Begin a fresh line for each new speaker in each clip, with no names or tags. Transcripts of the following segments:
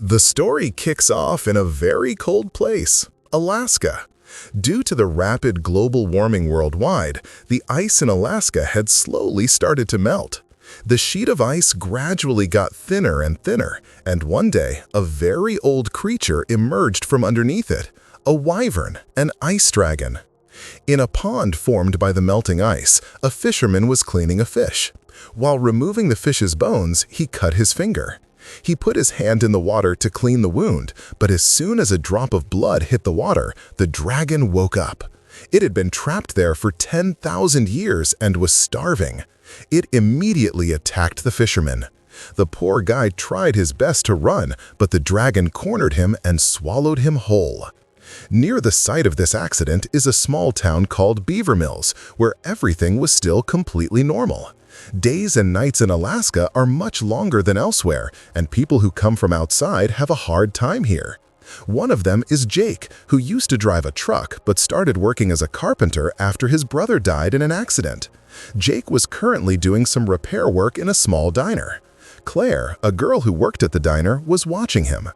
The story kicks off in a very cold place, Alaska. Due to the rapid global warming worldwide, the ice in Alaska had slowly started to melt. The sheet of ice gradually got thinner and thinner, and one day, a very old creature emerged from underneath it, a wyvern, an ice dragon. In a pond formed by the melting ice, a fisherman was cleaning a fish. While removing the fish's bones, he cut his finger. He put his hand in the water to clean the wound, but as soon as a drop of blood hit the water, the dragon woke up. It had been trapped there for 10,000 years and was starving. It immediately attacked the fisherman. The poor guy tried his best to run, but the dragon cornered him and swallowed him whole. Near the site of this accident is a small town called Beaver Mills, where everything was still completely normal. Days and nights in Alaska are much longer than elsewhere, and people who come from outside have a hard time here. One of them is Jake, who used to drive a truck but started working as a carpenter after his brother died in an accident. Jake was currently doing some repair work in a small diner. Claire, a girl who worked at the diner, was watching him.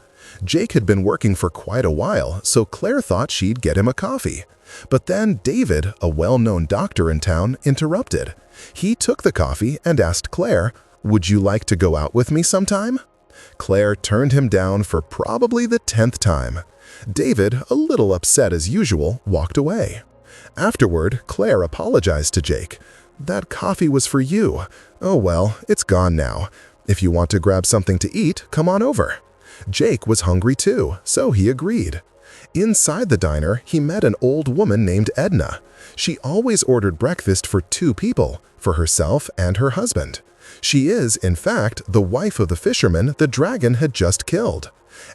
Jake had been working for quite a while, so Claire thought she'd get him a coffee. But then David, a well-known doctor in town, interrupted. He took the coffee and asked Claire, "Would you like to go out with me sometime?" Claire turned him down for probably the 10th time. David, a little upset as usual, walked away. Afterward, Claire apologized to Jake. "That coffee was for you. Oh well, it's gone now. If you want to grab something to eat, come on over." Jake was hungry too, so he agreed. Inside the diner, he met an old woman named Edna. She always ordered breakfast for 2 people, for herself and her husband. She is, in fact, the wife of the fisherman the dragon had just killed.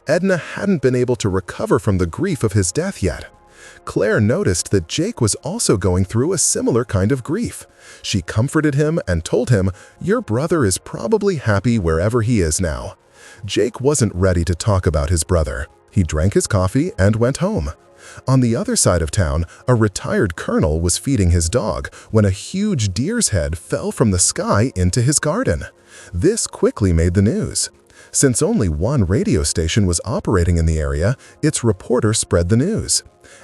Edna hadn't been able to recover from the grief of his death yet. Claire noticed that Jake was also going through a similar kind of grief. She comforted him and told him, "Your brother is probably happy wherever he is now." Jake wasn't ready to talk about his brother. He drank his coffee and went home. On the other side of town, a retired colonel was feeding his dog when a huge deer's head fell from the sky into his garden. This quickly made the news. Since only one radio station was operating in the area, its reporter spread the news.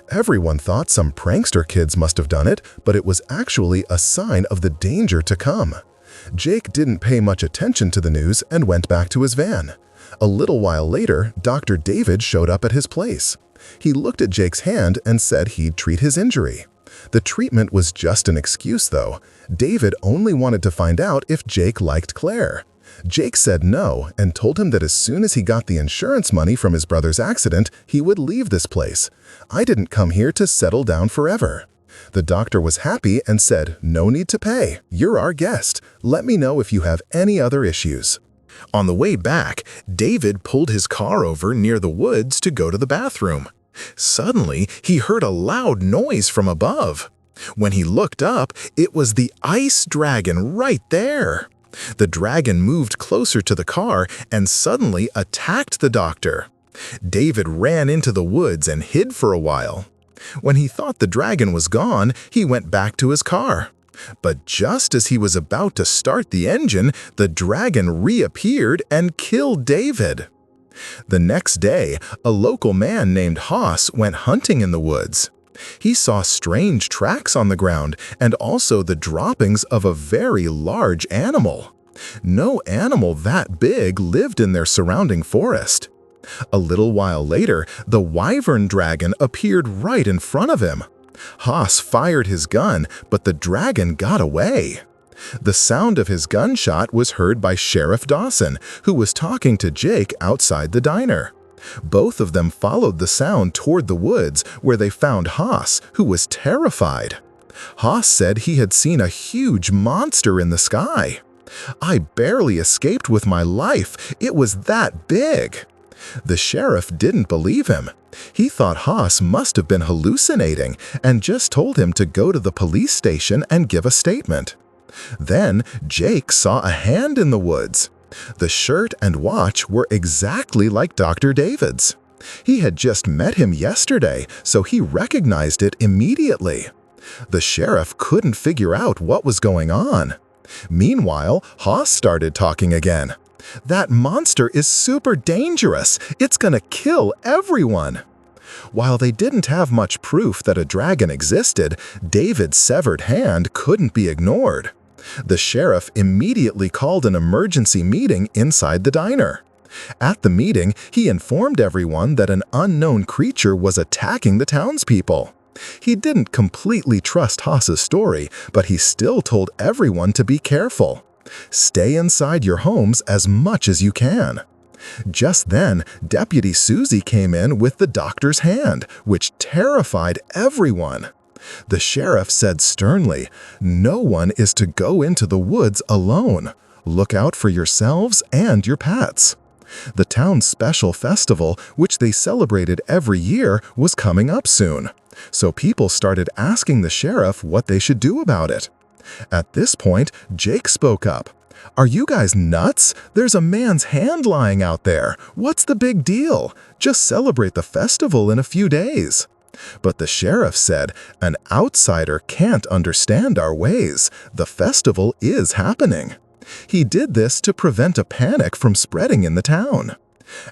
Everyone thought some prankster kids must have done it, but it was actually a sign of the danger to come. Jake didn't pay much attention to the news and went back to his van. A little while later, Dr. David showed up at his place. He looked at Jake's hand and said he'd treat his injury. The treatment was just an excuse, though. David only wanted to find out if Jake liked Claire. Jake said no and told him that as soon as he got the insurance money from his brother's accident, he would leave this place. "I didn't come here to settle down forever." The doctor was happy and said, "No need to pay. You're our guest. Let me know if you have any other issues." On the way back, David pulled his car over near the woods to go to the bathroom. Suddenly, he heard a loud noise from above. When he looked up, it was the ice dragon right there. The dragon moved closer to the car and suddenly attacked the doctor. David ran into the woods and hid for a while. When he thought the dragon was gone, he went back to his car. But just as he was about to start the engine, the dragon reappeared and killed David. The next day, a local man named Haas went hunting in the woods. He saw strange tracks on the ground and also the droppings of a very large animal. No animal that big lived in their surrounding forest. A little while later, the wyvern dragon appeared right in front of him. Haas fired his gun, but the dragon got away. The sound of his gunshot was heard by Sheriff Dawson, who was talking to Jake outside the diner. Both of them followed the sound toward the woods, where they found Haas, who was terrified. Haas said he had seen a huge monster in the sky. "I barely escaped with my life. It was that big." The sheriff didn't believe him. He thought Haas must have been hallucinating and just told him to go to the police station and give a statement. Then Jake saw a hand in the woods. The shirt and watch were exactly like Dr. David's. He had just met him yesterday, so he recognized it immediately. The sheriff couldn't figure out what was going on. Meanwhile, Haas started talking again. "That monster is super dangerous. It's gonna kill everyone." While they didn't have much proof that a dragon existed, David's severed hand couldn't be ignored. The sheriff immediately called an emergency meeting inside the diner. At the meeting, he informed everyone that an unknown creature was attacking the townspeople. He didn't completely trust Haas's story, but he still told everyone to be careful. Stay inside your homes as much as you can. Just then, Deputy Susie came in with the doctor's hand, which terrified everyone. The sheriff said sternly, "No one is to go into the woods alone. Look out for yourselves and your pets." The town's special festival, which they celebrated every year, was coming up soon. So people started asking the sheriff what they should do about it. At this point, Jake spoke up. "Are you guys nuts? There's a man's hand lying out there. What's the big deal? Just celebrate the festival in a few days." But the sheriff said, "An outsider can't understand our ways. The festival is happening." He did this to prevent a panic from spreading in the town.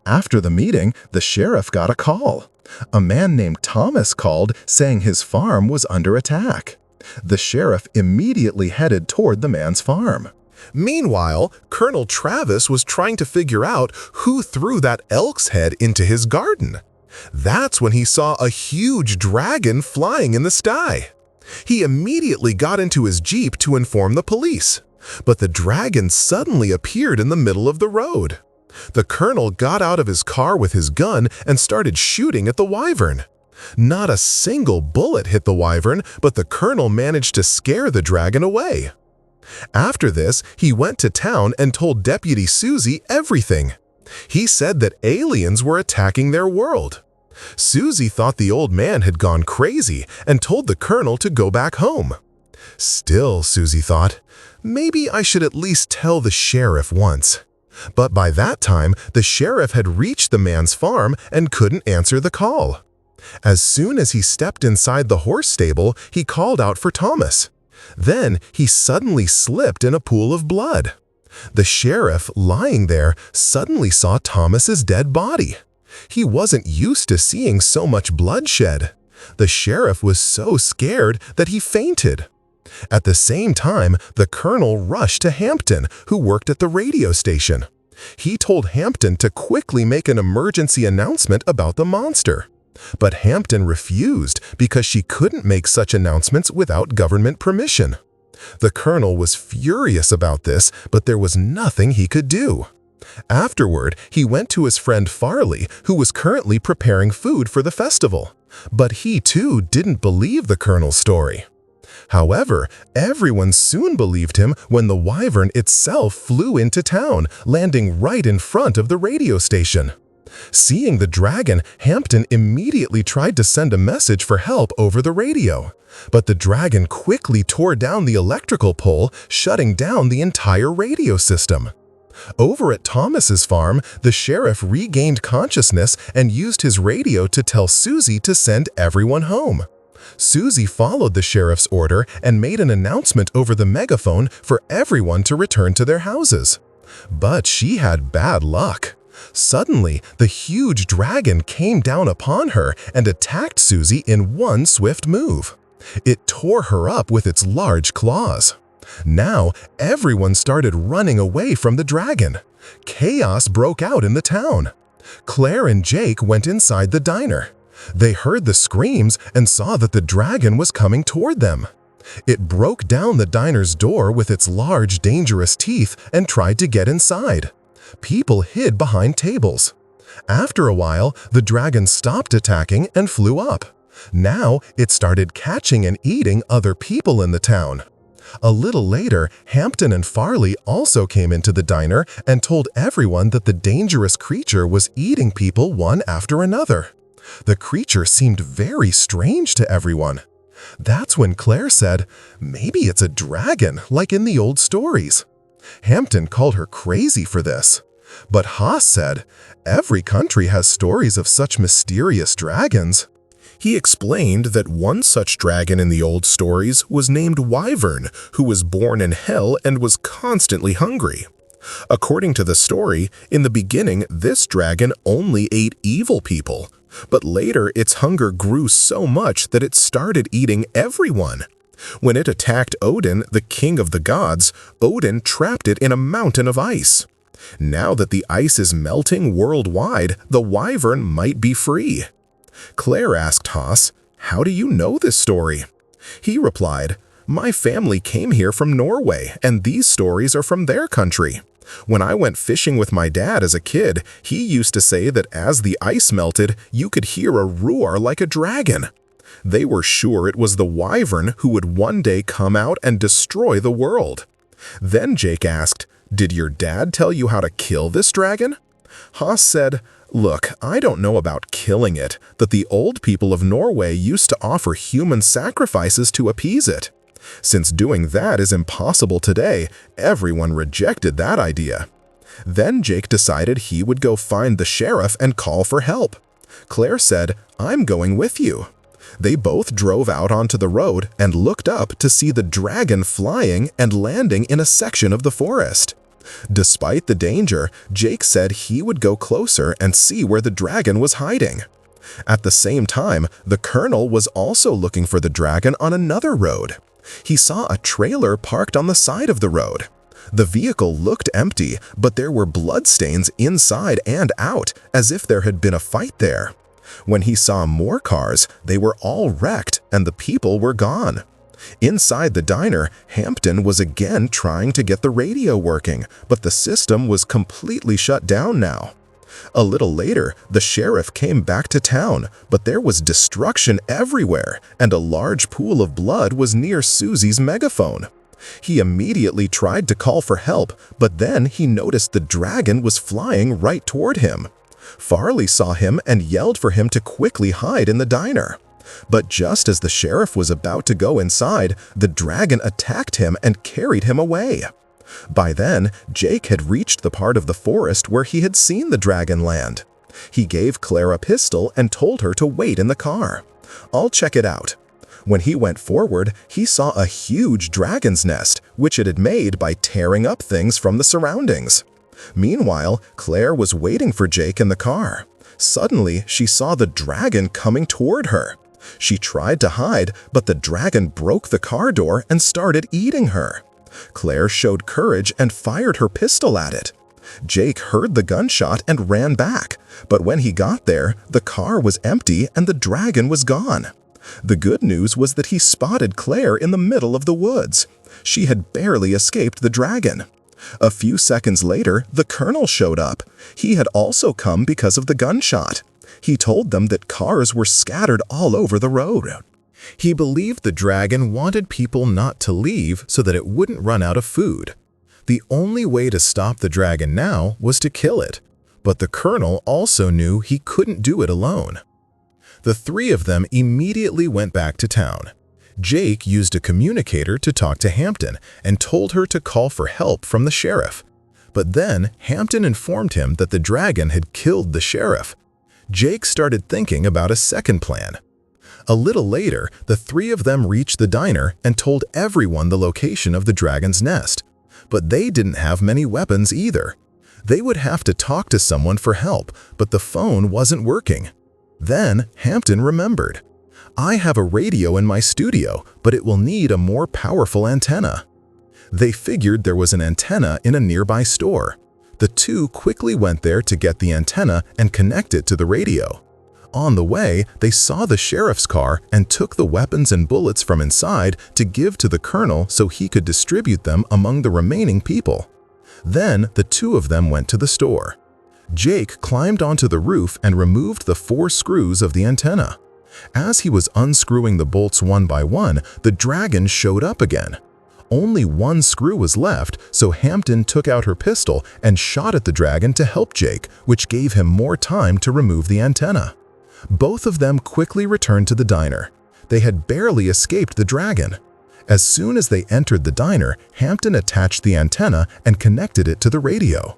After the meeting, the sheriff got a call. A man named Thomas called, saying his farm was under attack. The sheriff immediately headed toward the man's farm. Meanwhile, Colonel Travis was trying to figure out who threw that elk's head into his garden. That's when he saw a huge dragon flying in the sky. He immediately got into his jeep to inform the police, but the dragon suddenly appeared in the middle of the road. The colonel got out of his car with his gun and started shooting at the wyvern. Not a single bullet hit the wyvern, but the colonel managed to scare the dragon away. After this, he went to town and told Deputy Susie everything. He said that aliens were attacking their world. Susie thought the old man had gone crazy and told the colonel to go back home. Still, Susie thought, maybe I should at least tell the sheriff once. But by that time, the sheriff had reached the man's farm and couldn't answer the call. As soon as he stepped inside the horse stable, he called out for Thomas. Then he suddenly slipped in a pool of blood. The sheriff, lying there, suddenly saw Thomas's dead body. He wasn't used to seeing so much bloodshed. The sheriff was so scared that he fainted. At the same time, the colonel rushed to Hampton, who worked at the radio station. He told Hampton to quickly make an emergency announcement about the monster. But Hampton refused because she couldn't make such announcements without government permission. The colonel was furious about this, but there was nothing he could do. Afterward, he went to his friend Farley, who was currently preparing food for the festival. But he too didn't believe the colonel's story. However, everyone soon believed him when the wyvern itself flew into town, landing right in front of the radio station. Seeing the dragon, Hampton immediately tried to send a message for help over the radio. But the dragon quickly tore down the electrical pole, shutting down the entire radio system. Over at Thomas's farm, the sheriff regained consciousness and used his radio to tell Susie to send everyone home. Susie followed the sheriff's order and made an announcement over the megaphone for everyone to return to their houses. But she had bad luck. Suddenly, the huge dragon came down upon her and attacked Susie in one swift move. It tore her up with its large claws. Now, everyone started running away from the dragon. Chaos broke out in the town. Claire and Jake went inside the diner. They heard the screams and saw that the dragon was coming toward them. It broke down the diner's door with its large, dangerous teeth and tried to get inside. People hid behind tables. After a while, the dragon stopped attacking and flew up. Now, it started catching and eating other people in the town. A little later, Hampton and Farley also came into the diner and told everyone that the dangerous creature was eating people one after another. The creature seemed very strange to everyone. That's when Claire said, "Maybe it's a dragon, like in the old stories." Hampton called her crazy for this. But Haas said, "Every country has stories of such mysterious dragons." He explained that one such dragon in the old stories was named Wyvern, who was born in hell and was constantly hungry. According to the story, in the beginning, this dragon only ate evil people, but later its hunger grew so much that it started eating everyone. When it attacked Odin, the king of the gods, Odin trapped it in a mountain of ice. Now that the ice is melting worldwide, the Wyvern might be free. Claire asked Haas, "How do you know this story?" He replied, "My family came here from Norway, and these stories are from their country. When I went fishing with my dad as a kid, he used to say that as the ice melted, you could hear a roar like a dragon. They were sure it was the Wyvern who would one day come out and destroy the world." Then Jake asked, "Did your dad tell you how to kill this dragon?" Haas said, "Look, I don't know about killing it, but the old people of Norway used to offer human sacrifices to appease it. Since doing that is impossible today, everyone rejected that idea." Then Jake decided he would go find the sheriff and call for help. Claire said, "I'm going with you." They both drove out onto the road and looked up to see the dragon flying and landing in a section of the forest. Despite the danger, Jake said he would go closer and see where the dragon was hiding. At the same time, the colonel was also looking for the dragon on another road. He saw a trailer parked on the side of the road. The vehicle looked empty, but there were bloodstains inside and out, as if there had been a fight there. When he saw more cars, they were all wrecked and the people were gone. Inside the diner, Hampton was again trying to get the radio working, but the system was completely shut down now. A little later, the sheriff came back to town, but there was destruction everywhere, and a large pool of blood was near Susie's megaphone. He immediately tried to call for help, but then he noticed the dragon was flying right toward him. Farley saw him and yelled for him to quickly hide in the diner. But just as the sheriff was about to go inside, the dragon attacked him and carried him away. By then, Jake had reached the part of the forest where he had seen the dragon land. He gave Claire a pistol and told her to wait in the car. "I'll check it out." When he went forward, he saw a huge dragon's nest, which it had made by tearing up things from the surroundings. Meanwhile, Claire was waiting for Jake in the car. Suddenly, she saw the dragon coming toward her. She tried to hide, but the dragon broke the car door and started eating her. Claire showed courage and fired her pistol at it. Jake heard the gunshot and ran back, but when he got there, the car was empty and the dragon was gone. The good news was that he spotted Claire in the middle of the woods. She had barely escaped the dragon. A few seconds later, the colonel showed up. He had also come because of the gunshot. He told them that cars were scattered all over the road. He believed the dragon wanted people not to leave so that it wouldn't run out of food. The only way to stop the dragon now was to kill it, but the colonel also knew he couldn't do it alone. The three of them immediately went back to town. Jake used a communicator to talk to Hampton and told her to call for help from the sheriff. But then Hampton informed him that the dragon had killed the sheriff. Jake started thinking about a second plan. A little later, the three of them reached the diner and told everyone the location of the dragon's nest. But they didn't have many weapons either. They would have to talk to someone for help, but the phone wasn't working. Then Hampton remembered. "I have a radio in my studio, but it will need a more powerful antenna." They figured there was an antenna in a nearby store. The two quickly went there to get the antenna and connect it to the radio. On the way, they saw the sheriff's car and took the weapons and bullets from inside to give to the colonel so he could distribute them among the remaining people. Then the two of them went to the store. Jake climbed onto the roof and removed the 4 screws of the antenna. As he was unscrewing the bolts one by one, the dragon showed up again. Only 1 screw was left, so Hampton took out her pistol and shot at the dragon to help Jake, which gave him more time to remove the antenna. Both of them quickly returned to the diner. They had barely escaped the dragon. As soon as they entered the diner, Hampton attached the antenna and connected it to the radio.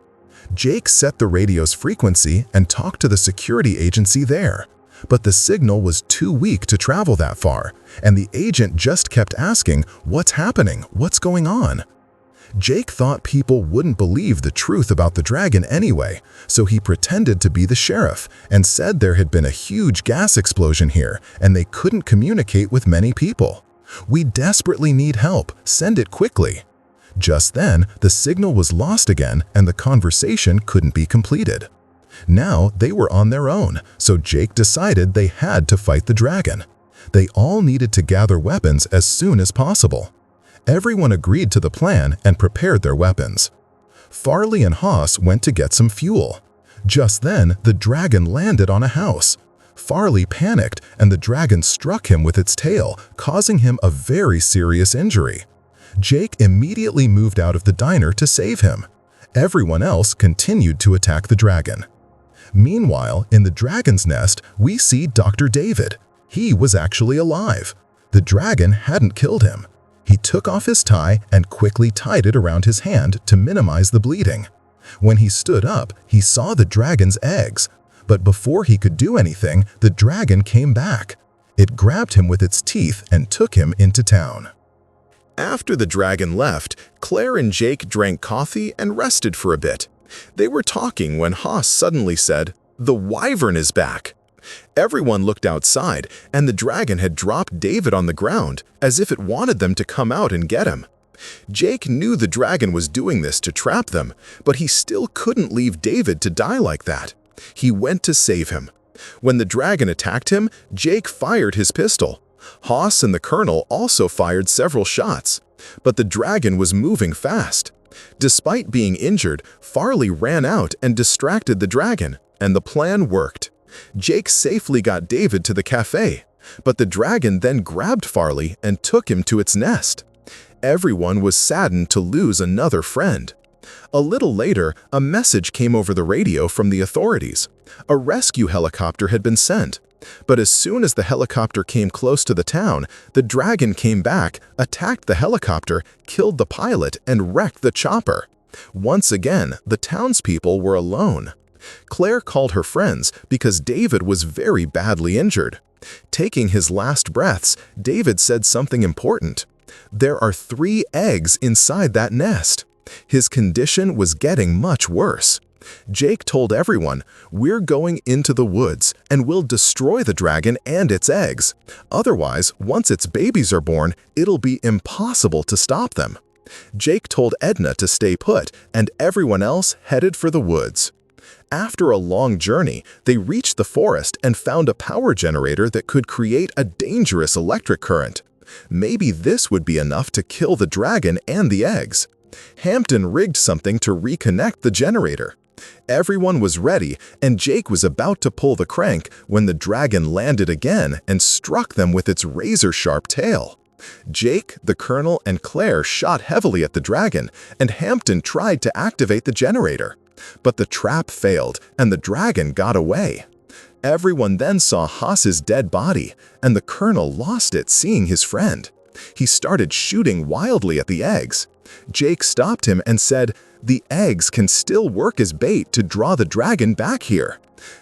Jake set the radio's frequency and talked to the security agency there. But the signal was too weak to travel that far, and the agent just kept asking, "What's happening? What's going on?" Jake thought people wouldn't believe the truth about the dragon anyway, so he pretended to be the sheriff and said there had been a huge gas explosion here and they couldn't communicate with many people. "We desperately need help, send it quickly." Just then, the signal was lost again and the conversation couldn't be completed. Now they were on their own, so Jake decided they had to fight the dragon. They all needed to gather weapons as soon as possible. Everyone agreed to the plan and prepared their weapons. Farley and Haas went to get some fuel. Just then, the dragon landed on a house. Farley panicked and the dragon struck him with its tail, causing him a very serious injury. Jake immediately moved out of the diner to save him. Everyone else continued to attack the dragon. Meanwhile, in the dragon's nest, we see Dr. David. He was actually alive. The dragon hadn't killed him. He took off his tie and quickly tied it around his hand to minimize the bleeding. When he stood up, he saw the dragon's eggs. But before he could do anything, the dragon came back. It grabbed him with its teeth and took him into town. After the dragon left, Claire and Jake drank coffee and rested for a bit. They were talking when Haas suddenly said, "The Wyvern is back." Everyone looked outside, and the dragon had dropped David on the ground, as if it wanted them to come out and get him. Jake knew the dragon was doing this to trap them, but he still couldn't leave David to die like that. He went to save him. When the dragon attacked him, Jake fired his pistol. Haas and the colonel also fired several shots, but the dragon was moving fast. Despite being injured, Farley ran out and distracted the dragon, and the plan worked. Jake safely got David to the cafe, but the dragon then grabbed Farley and took him to its nest. Everyone was saddened to lose another friend. A little later, a message came over the radio from the authorities. A rescue helicopter had been sent. But as soon as the helicopter came close to the town, the dragon came back, attacked the helicopter, killed the pilot, and wrecked the chopper. Once again, the townspeople were alone. Claire called her friends because David was very badly injured. Taking his last breaths, David said something important. There are 3 eggs inside that nest. His condition was getting much worse. Jake told everyone, "We're going into the woods and we'll destroy the dragon and its eggs. Otherwise, once its babies are born, it'll be impossible to stop them." Jake told Edna to stay put, and everyone else headed for the woods. After a long journey, they reached the forest and found a power generator that could create a dangerous electric current. Maybe this would be enough to kill the dragon and the eggs. Hampton rigged something to reconnect the generator. Everyone was ready, and Jake was about to pull the crank when the dragon landed again and struck them with its razor-sharp tail. Jake, the colonel, and Claire shot heavily at the dragon, and Hampton tried to activate the generator. But the trap failed, and the dragon got away. Everyone then saw Haas's dead body, and the colonel lost it seeing his friend. He started shooting wildly at the eggs. Jake stopped him and said, "The eggs can still work as bait to draw the dragon back here."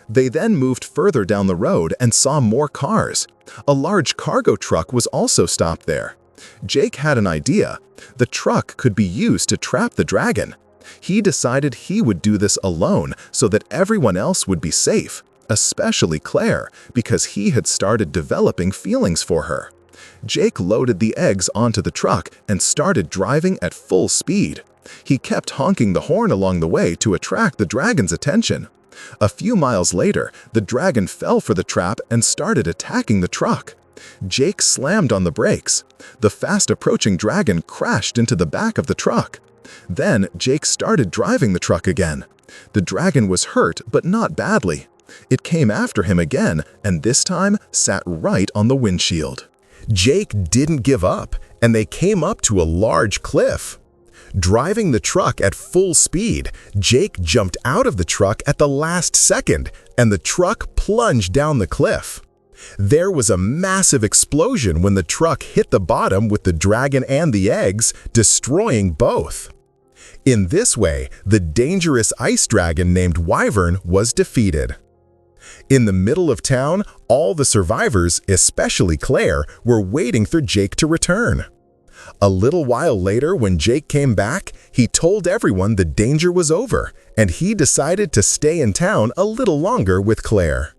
They then moved further down the road and saw more cars. A large cargo truck was also stopped there. Jake had an idea. The truck could be used to trap the dragon. He decided he would do this alone so that everyone else would be safe, especially Claire, because he had started developing feelings for her. Jake loaded the eggs onto the truck and started driving at full speed. He kept honking the horn along the way to attract the dragon's attention. A few miles later, the dragon fell for the trap and started attacking the truck. Jake slammed on the brakes. The fast-approaching dragon crashed into the back of the truck. Then Jake started driving the truck again. The dragon was hurt, but not badly. It came after him again, and this time sat right on the windshield. Jake didn't give up, and they came up to a large cliff. Driving the truck at full speed, Jake jumped out of the truck at the last second, and the truck plunged down the cliff. There was a massive explosion when the truck hit the bottom with the dragon and the eggs, destroying both. In this way, the dangerous ice dragon named Wyvern was defeated. In the middle of town, all the survivors, especially Claire, were waiting for Jake to return. A little while later, when Jake came back, he told everyone the danger was over, and he decided to stay in town a little longer with Claire.